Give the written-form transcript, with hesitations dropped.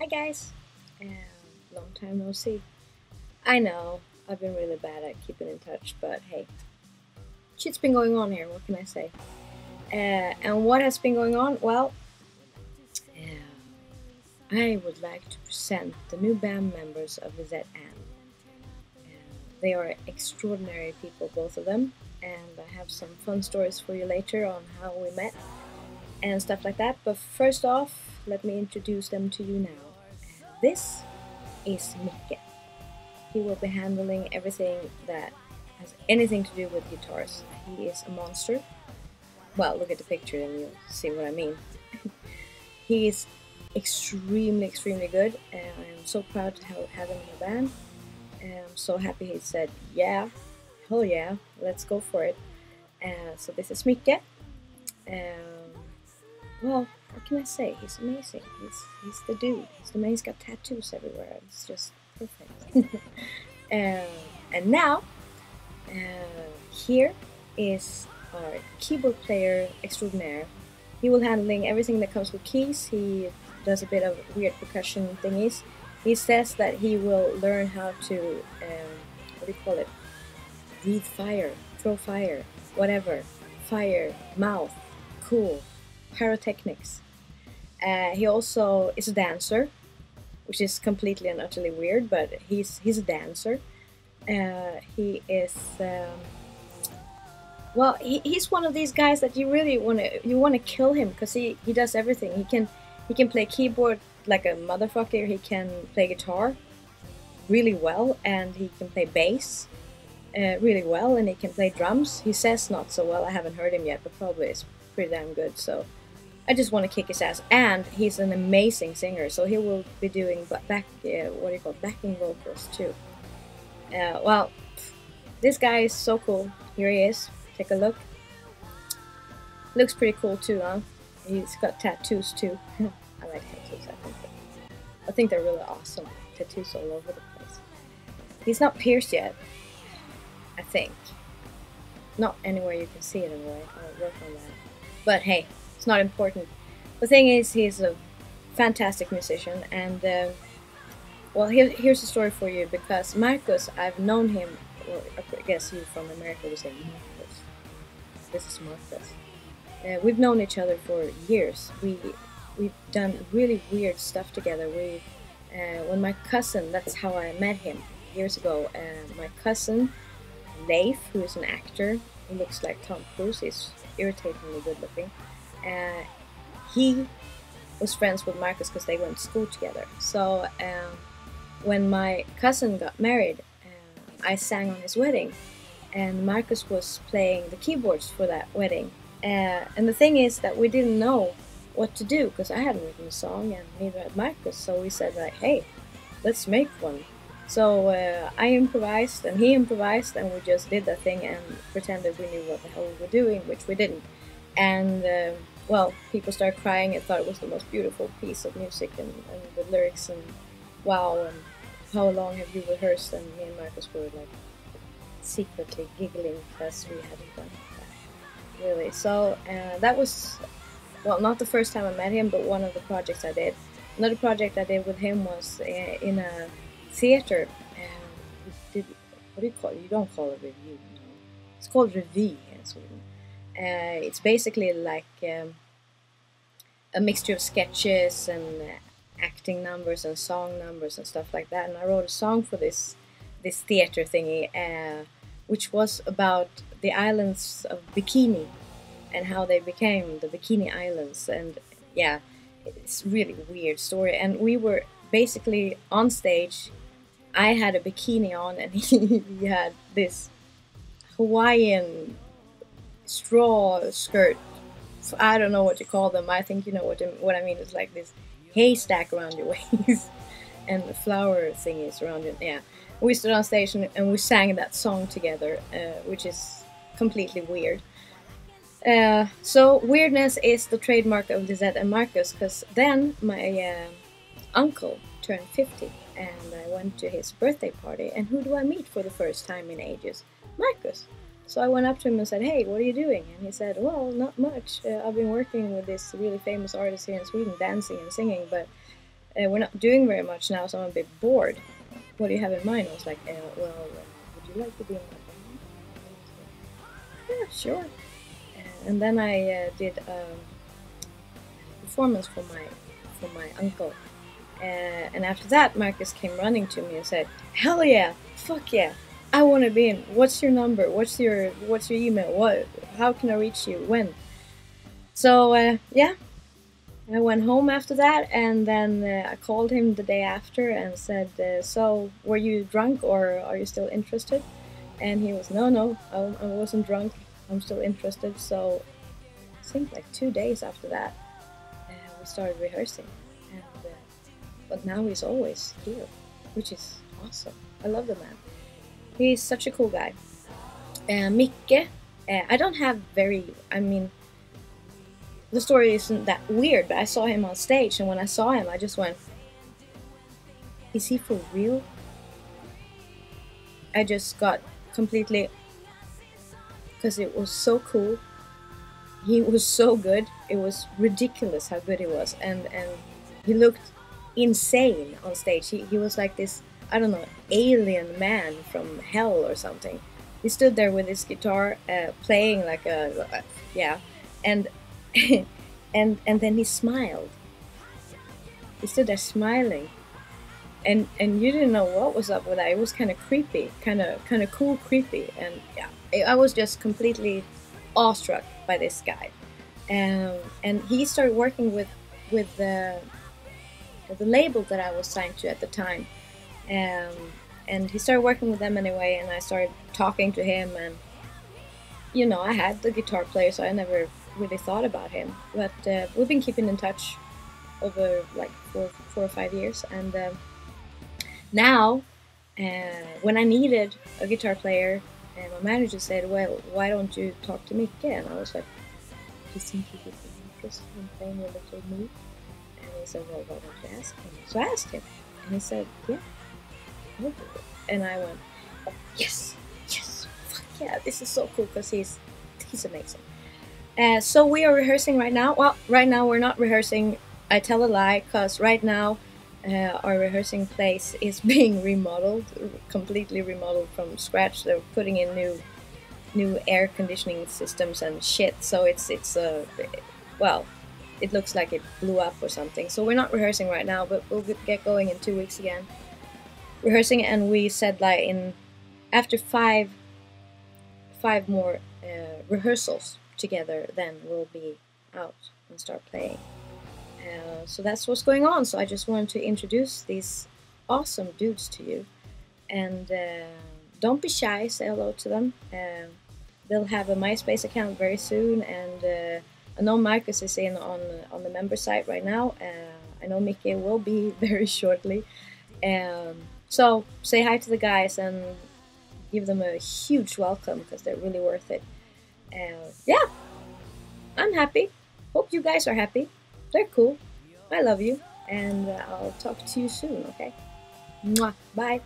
Hi guys, long time no see. I know I've been really bad at keeping in touch, but hey, shit's been going on here. What can I say? And what has been going on? Well, I would like to present the new band members of Lizette and they are extraordinary people, both of them, and I have some fun stories for you later on how we met and stuff like that. But first off, let me introduce them to you now. This is Micke. He will be handling everything that has anything to do with guitars. He is a monster. Well, look at the picture and you'll see what I mean. He is extremely good, and I'm so proud to have him in the band. And I'm so happy he said, yeah, hell yeah, let's go for it. So this is Micke. Well, what can I say? He's amazing. He's the dude. He's the man. He's got tattoos everywhere. It's just perfect. And now, here is our keyboard player extraordinaire. He will handling everything that comes with keys. He does a bit of weird percussion thingies. He says that he will learn how to, what do you call it? Breathe fire, throw fire, whatever. Fire, mouth, cool. Pyrotechnics. He also is a dancer, which is completely and utterly weird, but he's a dancer. He is well, he's one of these guys that you really want to kill him because he does everything. He can play keyboard like a motherfucker. He can play guitar really well, and he can play bass really well, and he can play drums. He says not so well. I haven't heard him yet, but probably is pretty damn good. So I just want to kick his ass, and he's an amazing singer. So he will be doing backing vocals too. Well, this guy is so cool. Here he is. Take a look. Looks pretty cool too, huh? He's got tattoos too. I like tattoos. I think they're really awesome. Tattoos all over the place. He's not pierced yet. I think. Not anywhere you can see it anyway. I'll work on that. But hey, it's not important. The thing is, he's a fantastic musician, and well, here's the story for you. Because Marcus, I've known him. Well, I guess you from America would say Marcus. This is Marcus. We've known each other for years. We've done really weird stuff together. When my cousin, that's how I met him years ago. My cousin Leif, who is an actor, he looks like Tom Cruise. He's irritatingly good looking. He was friends with Marcus because they went to school together. So when my cousin got married, I sang on his wedding, and Marcus was playing the keyboards for that wedding. And the thing is that we didn't know what to do because I hadn't written a song and neither had Marcus. So we said like, hey, let's make one. So I improvised and he improvised, and we just did that thing and pretended we knew what the hell we were doing, which we didn't. And well, people started crying and thought it was the most beautiful piece of music, and the lyrics, and wow, and how long have you rehearsed? And me and Marcus were like secretly giggling because we hadn't done that, really. So that was, well, not the first time I met him, but one of the projects I did. Another project I did with him was in a theater. What do you call it? You don't call it review, no. It's called revue in Sweden. It's basically like a mixture of sketches and acting numbers and song numbers and stuff like that. And I wrote a song for this theater thingy, which was about the islands of Bikini and how they became the Bikini Islands. And yeah, it's really weird story. And we were basically on stage. I had a bikini on, and he had this Hawaiian straw skirt. I don't know what you call them. I think you know what I mean. It's like this haystack around your waist and the flower thingies around you. Yeah, we stood on stage and we sang that song together, which is completely weird. So weirdness is the trademark of Lizette and Marcus, because then my uncle turned 50 and I went to his birthday party, and who do I meet for the first time in ages? Marcus. So I went up to him and said, hey, what are you doing? And he said, well, not much. I've been working with this really famous artist here in Sweden, dancing and singing, but we're not doing very much now, so I'm a bit bored. What do you have in mind? I was like, well, would you like to be in my band? Yeah, sure. And then I did a performance for my uncle. And after that, Marcus came running to me and said, "Hell yeah, fuck yeah, I want to be in. What's your number? What's your email? What? How can I reach you? When?" So yeah, I went home after that, and then I called him the day after and said, "So, were you drunk or are you still interested?" And he was, "No, no, I wasn't drunk. I'm still interested." So I think like 2 days after that, we started rehearsing, and but now he's always here, which is awesome. I love the man. He's such a cool guy. Micke, I don't have very. I mean, the story isn't that weird, but I saw him on stage, and when I saw him, I just went, "Is he for real?" I just got completely, because it was so cool. He was so good. It was ridiculous how good he was, and he looked insane on stage. He was like this, I don't know, alien man from hell or something. He stood there with his guitar, playing like a yeah, and and then he smiled. He stood there smiling, and you didn't know what was up with that. It was kind of creepy, kind of cool, creepy, and yeah, I was just completely awestruck by this guy. And he started working with the label that I was signed to at the time, and he started working with them anyway. And I started talking to him, and I had the guitar player, so I never really thought about him. But we've been keeping in touch over like 4 or 5 years, and now when I needed a guitar player, and my manager said, "Well, why don't you talk to Micke?" And I was like, "Do you think he would be interested in playing a little me?" And he said, "Well, why don't you ask him?" So I asked him, and he said, "Yeah, I'll do it." And I went, "Oh, yes, yes, fuck yeah, this is so cool," because he's amazing. So we are rehearsing right now. Well, right now we're not rehearsing. I tell a lie, because right now our rehearsing place is being remodeled, completely remodeled from scratch. They're putting in new air conditioning systems and shit. So it's well, it looks like it blew up or something. So we're not rehearsing right now, but we'll get going in 2 weeks again. Rehearsing, and we said like after five more rehearsals together, then we'll be out and start playing. So that's what's going on. So I just wanted to introduce these awesome dudes to you, and don't be shy. Say hello to them. They'll have a MySpace account very soon, and I know Marcus is in on the member site right now. I know Micke will be very shortly. So say hi to the guys and give them a huge welcome, because they're really worth it. Yeah, I'm happy. Hope you guys are happy. They're cool. I love you, and I'll talk to you soon, okay? Mwah. Bye.